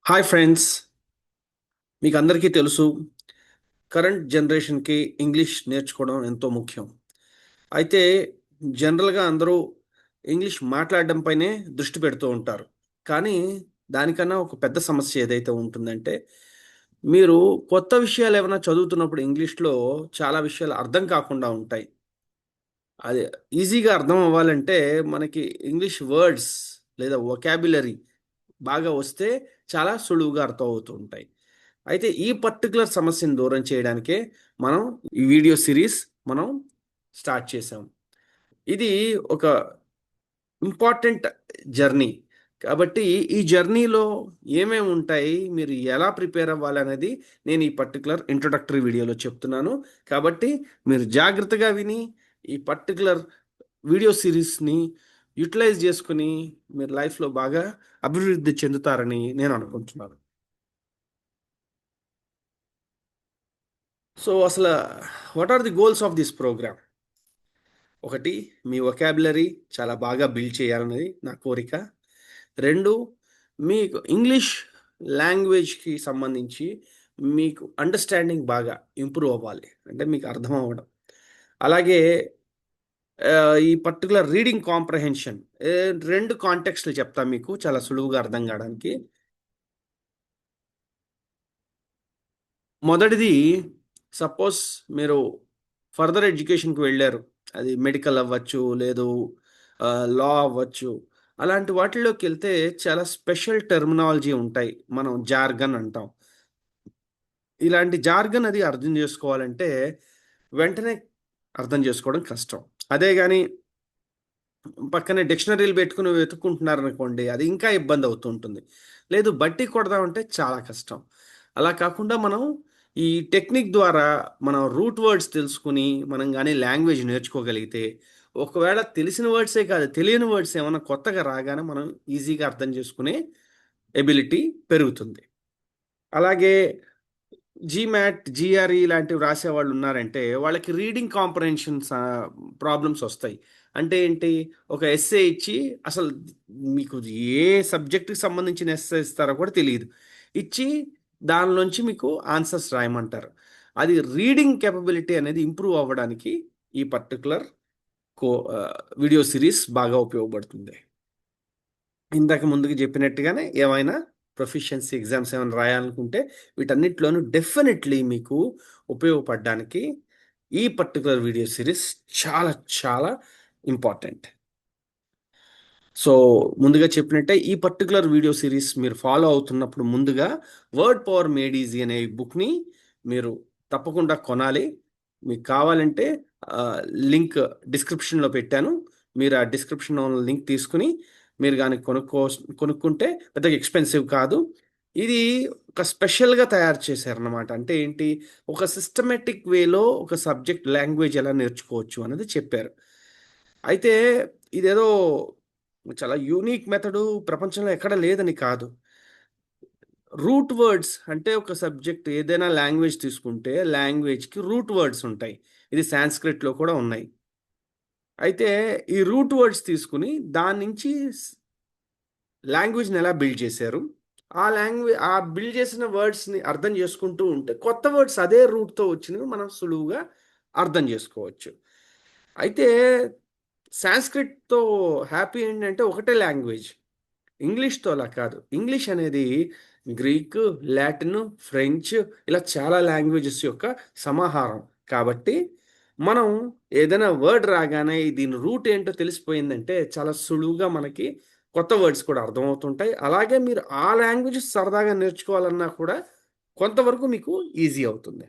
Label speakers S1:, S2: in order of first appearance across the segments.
S1: Hi friends, మీకు అందరికీ తెలుసు కరెంట్ జనరేషన్కి ఇంగ్లీష్ నేర్చుకోవడం ఎంతో ముఖ్యం. అయితే జనరల్గా అందరూ ఇంగ్లీష్ మాట్లాడడం పైనే దృష్టి పెడుతూ ఉంటారు. కానీ దానికన్నా ఒక పెద్ద సమస్య ఏదైతే ఉంటుందంటే, మీరు కొత్త విషయాలు ఏమైనా చదువుతున్నప్పుడు ఇంగ్లీష్లో చాలా విషయాలు అర్థం కాకుండా ఉంటాయి. అది ఈజీగా అర్థం అవ్వాలంటే మనకి ఇంగ్లీష్ వర్డ్స్ లేదా వొకాబ్యులరీ బాగా వస్తే చాలా సులువుగా అర్థం అవుతూ ఉంటాయి. అయితే ఈ పర్టిక్యులర్ సమస్యను దూరం చేయడానికే మనం ఈ వీడియో సిరీస్ మనం స్టార్ట్ చేసాం. ఇది ఒక ఇంపార్టెంట్ జర్నీ. కాబట్టి ఈ జర్నీలో ఏమేమి ఉంటాయి, మీరు ఎలా ప్రిపేర్ అవ్వాలనేది నేను ఈ పర్టిక్యులర్ ఇంట్రొడక్టరీ వీడియోలో చెప్తున్నాను. కాబట్టి మీరు జాగ్రత్తగా విని ఈ పర్టిక్యులర్ వీడియో సిరీస్‌ని యుటిలైజ్ చేసుకొని మీరు లైఫ్‌లో బాగా అభివృద్ధి చెందుతారని నేను అనుకుంటున్నాను. సో, అసల what are the goals of this program? ఒకటి, మీ వొకాబులరీ చాలా బాగా బిల్డ్ చేయాలనేది నా కోరిక. 2, మీకు ఇంగ్లీష్ లాంగ్వేజ్‌కి సంబంధించి మీకు అండర్‌స్టాండింగ్ బాగా ఇంప్రూవ్ అవ్వాలి. అంటే మీకు అర్థం అవ్వడం. అలాగే ఈ పర్టిక్యులర్ రీడింగ్ కాంప్రహెన్షన్ 2 కాంటెక్స్ట్‌లు చెప్తా మీకు చాలా సులువుగా అర్థం కావడానికి. మొదటిది, సపోజ్ మీరు ఫర్దర్ ఎడ్యుకేషన్‌కి వెళ్లారు. అది మెడికల్ అవ్వచ్చు, లేదు లా అవ్వచ్చు. అలాంటి వాటిల్లోకెళ్తే చాలా స్పెషల్ టెర్మినాలజీ ఉంటాయి. మనం జార్గన్ అంటాం. ఇలాంటి జార్గన్ అది అర్థం చేసుకోవాలంటే వెంటనే అర్థం చేసుకోవడం కష్టం. అదే గాని పక్కనే డిక్షనరీలు పెట్టుకొని వెతుక్కుంటున్నారనుకోండి, అది ఇంకా ఇబ్బందవుతూ ఉంటుంది. లేదు బట్టి కొడదామంటే చాలా కష్టం. అలా కాకుండా మనం ఈ టెక్నిక్ ద్వారా మనం రూట్ వర్డ్స్ తెలుసుకొని, మనం గాని లాంగ్వేజ్ నేర్చుకోగలిగితే, ఒకవేళ తెలిసిన వర్డ్సే కాదు, తెలియని వర్డ్స్ ఏమన్నా కొత్తగా రాగానే మనం ఈజీగా అర్థం చేసుకునే ఎబిలిటీ పెరుగుతుంది. అలాగే జీమాట్, జీఆర్ఈ లాంటివి రాసేవాళ్ళున్నారంటే, వాళ్ళకి రీడింగ్ కాంప్రహెన్షన్స్ ప్రాబ్లమ్స్ ఒస్తాయి. అంటే ఏంటి? ఒక ఎస్సే ఇచ్చి, అసలు మీకు ఏ సబ్జెక్ట్‌కి సంబంధించిన ఎస్సే ఇస్తారో కూడా తెలీదు. ఇచ్చి, దానిలోంచి మీకు ఆన్సర్స్ రాయమంటారు. అది రీడింగ్ కేపబిలిటీ అనేది ఇంప్రూవ్ అవ్వడానికి ఈ పర్టిక్యులర్ వీడియో సీరీస్ బాగా ఉపయోగపడుతుంది. ఇందాక ముందుకు చెప్పినట్టుగానే ఏమైనా ప్రొఫిషియన్సీ ఎగ్జామ్స్ ఏమైనా రాయాలనుకుంటే వీటన్నిటిలోనూ డెఫినెట్లీ మీకు ఉపయోగపడడానికి ఈ పర్టిక్యులర్ వీడియో సిరీస్ చాలా చాలా ఇంపార్టెంట్. సో, ముందుగా చెప్పినట్టే ఈ పర్టిక్యులర్ వీడియో సిరీస్ మీరు ఫాలో అవుతున్నప్పుడు ముందుగా 'వర్డ్ పవర్ మేడ్ ఈజీ' అనే బుక్‌ని మీరు తప్పకుండా కొనాలి. మీకు కావాలంటే ఆహ్, లింక్ డిస్క్రిప్షన్‌లో పెట్టాను. మీరు ఆ డిస్క్రిప్షన్‌లో ఉన్న లింక్ తీసుకొని మీరు గాని కొనుక్కుంటే పెద్దగా ఎక్స్‌పెన్సివ్ కాదు. ఇది ఒక స్పెషల్‌గా తయారు చేశారన్నమాట. అంటే ఏంటి? ఒక సిస్టమాటిక్ వేలో ఒక సబ్జెక్ట్ లాంగ్వేజ్ ఎలా నేర్చుకోవచ్చు అనేది చెప్పారు. అయితే ఇదేదో చాలా యూనిక్ మెథడు ప్రపంచంలో ఎక్కడ లేదని కాదు. రూట్ వర్డ్స్ అంటే ఒక సబ్జెక్ట్ ఏదైనా లాంగ్వేజ్ తీసుకుంటే లాంగ్వేజ్‌కి రూట్ వర్డ్స్ ఉంటాయి. ఇది సాంస్క్రిట్‌లో కూడా ఉన్నాయి. అయితే ఈ రూట్ వర్డ్స్ తీసుకొని దాని నుంచి లాంగ్వేజ్‌ని ఎలా బిల్డ్ చేశారు? ఆ బిల్డ్ చేసిన వర్డ్స్‌ని అర్థం చేసుకుంటూ ఉంటే కొత్త వర్డ్స్ అదే రూట్‌తో వచ్చినవి మనం సులువుగా అర్థం చేసుకోవచ్చు. అయితే సాంస్క్రిట్‌తో హ్యాపీ ఏంటంటే ఒకటే లాంగ్వేజ్. ఇంగ్లీష్‌తో అలా కాదు. ఇంగ్లీష్ అనేది గ్రీకు, లాటిను, ఫ్రెంచ్ ఇలా చాలా లాంగ్వేజెస్ యొక్క సమాహారం. కాబట్టి మనం ఏదైనా వర్డ్ రాగానే దీని రూట్ ఏంటో తెలిసిపోయిందంటే చాలా సులువుగా మనకి కొత్త వర్డ్స్ కూడా అర్థమవుతుంటాయి. అలాగే మీరు ఆ లాంగ్వేజెస్ సరదాగా నేర్చుకోవాలన్నా కూడా కొంతవరకు మీకు ఈజీ అవుతుంది.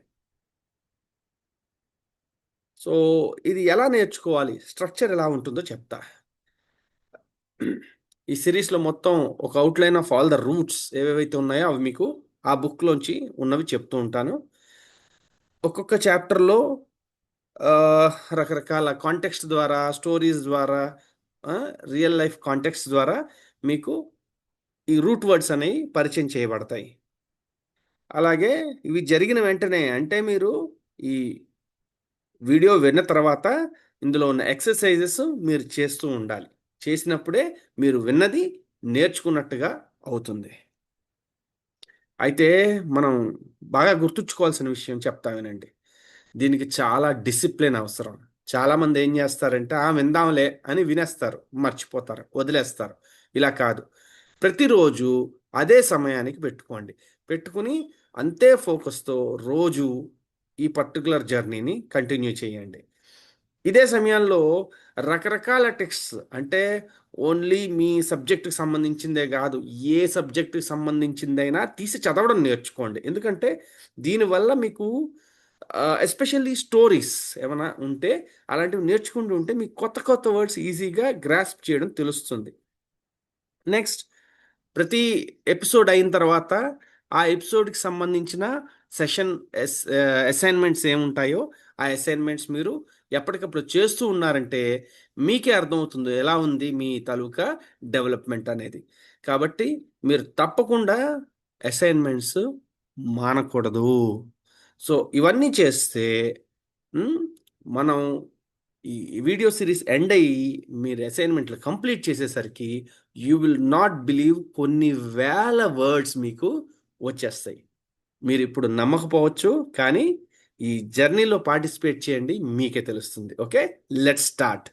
S1: సో, ఇది ఎలా నేర్చుకోవాలి? స్ట్రక్చర్ ఎలా ఉంటుందో చెప్తా. ఈ సిరీస్‌లో మొత్తం ఒక outline of all the roots ఏవేవైతే ఉన్నాయో అవి మీకు ఆ బుక్‌లోంచి ఉన్నవి చెప్తూ ఉంటాను. ఒక్కొక్క చాప్టర్‌లో రకరకాల కాంటెక్స్ట్ ద్వారా, స్టోరీస్ ద్వారా, రియల్ లైఫ్ కాంటెక్స్ట్ ద్వారా మీకు ఈ రూట్ వర్డ్స్ అనేవి పరిచయం చేయబడతాయి. అలాగే ఇవి జరిగిన వెంటనే అంటే మీరు ఈ వీడియో విన్న తర్వాత ఇందులో ఉన్న ఎక్సర్‌సైజెస్ మీరు చేస్తూ ఉండాలి. చేసినప్పుడే మీరు విన్నది నేర్చుకున్నట్టుగా అవుతుంది. అయితే మనం బాగా గుర్తుంచుకోవాల్సిన విషయం చెప్తా వినండి. దీనికి చాలా డిసిప్లిన్ అవసరం. చాలామంది ఏం చేస్తారంటే, విందాంలే అని వినేస్తారు, మర్చిపోతారు, వదిలేస్తారు. ఇలా కాదు. ప్రతిరోజు అదే సమయానికి పెట్టుకోండి. పెట్టుకుని అంతే ఫోకస్‌తో రోజు ఈ పర్టిక్యులర్ జర్నీని కంటిన్యూ చేయండి. ఇదే సమయంలో రకరకాల టెక్స్ట్స్ అంటే ఓన్లీ మీ సబ్జెక్ట్‌కి సంబంధించిందే గాదు. ఏ సబ్జెక్ట్‌కి సంబంధించిందైనా తీసి చదవడం నేర్చుకోండి. ఎందుకంటే దీనివల్ల మీకు ఎస్పెషల్లీ స్టోరీస్ ఏమైనా ఉంటే అలాంటివి నేర్చుకుంటూ ఉంటే మీకు కొత్త కొత్త వర్డ్స్ ఈజీగా గ్రాస్ప్ చేయడం తెలుస్తుంది. నెక్స్ట్ ప్రతి ఎపిసోడ్ అయిన తర్వాత ఆ ఎపిసోడ్‌కి సంబంధించిన సెషన్ అసైన్‌మెంట్స్ ఏముంటాయో, ఆ అసైన్‌మెంట్స్ మీరు ఎప్పటికప్పుడు చేస్తూ ఉన్నారంటే, మీకే అర్థమవుతుంది ఎలా ఉంది మీ తాలూకా డెవలప్‌మెంట్ అనేది. కాబట్టి మీరు తప్పకుండా అసైన్‌మెంట్స్ మానకూడదు. సో, ఇవన్నీ చేస్తే హ్మ్. మనం ఈ వీడియో సీరీస్ ఎండ్ అయ్యి మీరు అసైన్‌మెంట్‌లు కంప్లీట్ చేసేసరికి యూ విల్ నాట్ బిలీవ్ కొన్ని వేల వర్డ్స్ మీకు వచ్చేస్తాయి. మీరిప్పుడు నమ్మకపోవచ్చు. కానీ ఈ జర్నీలో పార్టిసిపేట్ చేయండి. మీకే తెలుస్తుంది. ఓకే. Let's start.